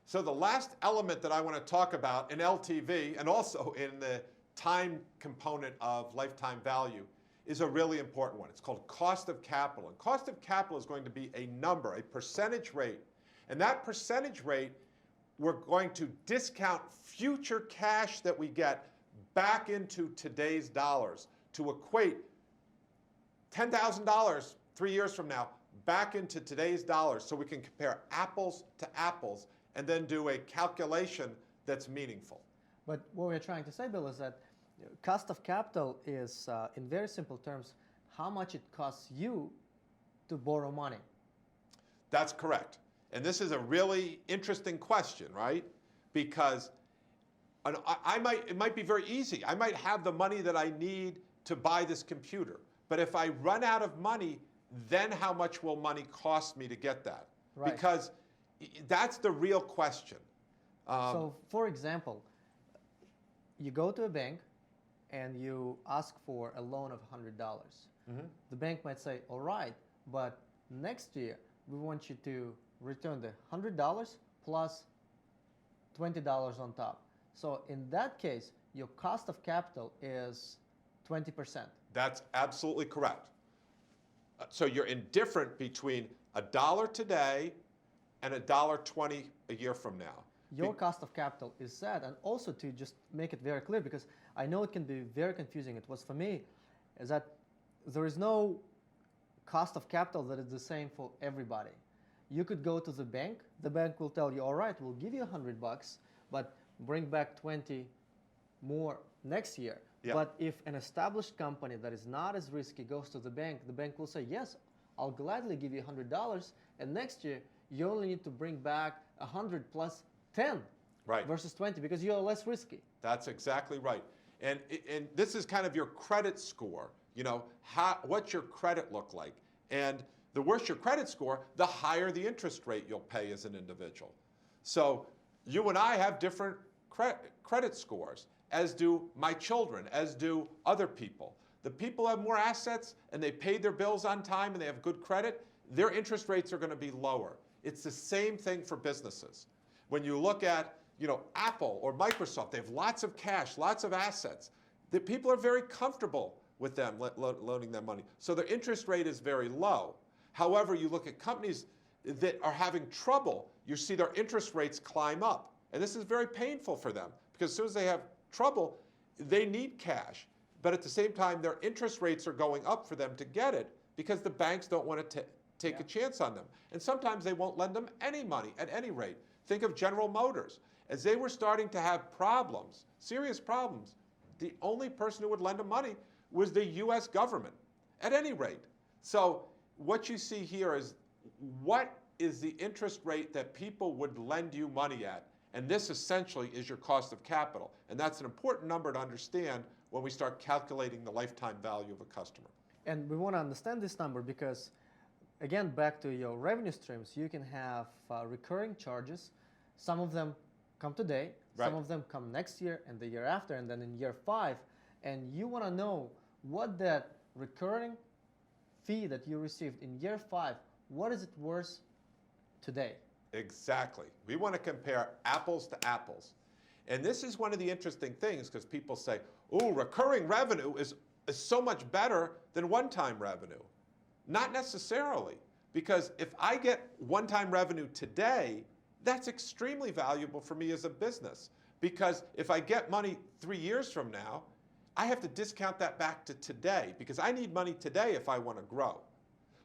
So the last element that I want to talk about in LTV and also in the time component of lifetime value is a really important one. It's called cost of capital. And cost of capital is going to be a number, a percentage rate. And that percentage rate, we're going to discount future cash that we get back into today's dollars to equate $10,000 3 years from now back into today's dollars so we can compare apples to apples and then do a calculation that's meaningful. But what we're trying to say, Bill, is that cost of capital is, in very simple terms, how much it costs you to borrow money. That's correct. And this is a really interesting question, right? Because it might be very easy. I might have the money that I need to buy this computer. But if I run out of money, then how much will money cost me to get that? Right. Because that's the real question. So, for example, you go to a bank and you ask for a loan of $100. Mm-hmm. The bank might say, all right, but next year we want you to return the $100 plus $20 on top. So in that case, your cost of capital is 20%. That's absolutely correct. So you're indifferent between $1 today and $1.20 a year from now. Your cost of capital is set, and also to just make it very clear, because I know it can be very confusing. It was for me, is that there is no cost of capital that is the same for everybody. You could go to the bank will tell you, all right, we'll give you $100, but bring back 20 more next year. Yeah. But if an established company that is not as risky goes to the bank will say, yes, I'll gladly give you $100, and next year you only need to bring back 100 plus 10 versus 20 because you're less risky. That's exactly right. And this is kind of your credit score. You know, what's your credit look like? And the worse your credit score, the higher the interest rate you'll pay as an individual. So you and I have different credit scores, as do my children, as do other people. The people who have more assets and they paid their bills on time and they have good credit, their interest rates are going to be lower. It's the same thing for businesses. When you look at, you know, Apple or Microsoft, they have lots of cash, lots of assets. The people are very comfortable with them loaning them money. So their interest rate is very low. However, you look at companies that are having trouble, you see their interest rates climb up. And this is very painful for them because as soon as they have trouble, they need cash. But at the same time, their interest rates are going up for them to get it because the banks don't want to take a chance on them. And sometimes they won't lend them any money at any rate. Think of General Motors. As they were starting to have problems, serious problems, the only person who would lend them money was the US government, at any rate. So what you see here is what is the interest rate that people would lend you money at? And this essentially is your cost of capital. And that's an important number to understand when we start calculating the lifetime value of a customer. And we want to understand this number because, again, back to your revenue streams, you can have recurring charges. Some of them come today, some of them come next year and the year after, and then in year 5. And you want to know what that recurring fee that you received in year 5, what is it worth today? Exactly. We want to compare apples to apples. And this is one of the interesting things because people say, oh, recurring revenue is so much better than one-time revenue. Not necessarily, because if I get one-time revenue today, that's extremely valuable for me as a business. Because if I get money 3 years from now, I have to discount that back to today because I need money today if I want to grow.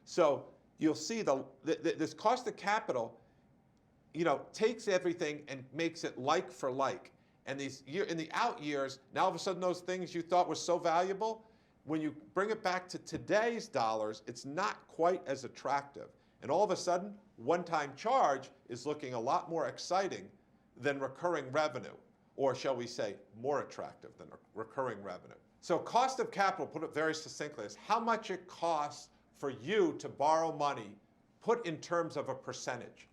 So you'll see this cost of capital, you know, takes everything and makes it like for like. And in the out years, now all of a sudden those things you thought were so valuable, when you bring it back to today's dollars, it's not quite as attractive. And all of a sudden, one-time charge is looking a lot more exciting than recurring revenue, or shall we say, more attractive than recurring revenue. So cost of capital, put it very succinctly, is how much it costs for you to borrow money put in terms of a percentage.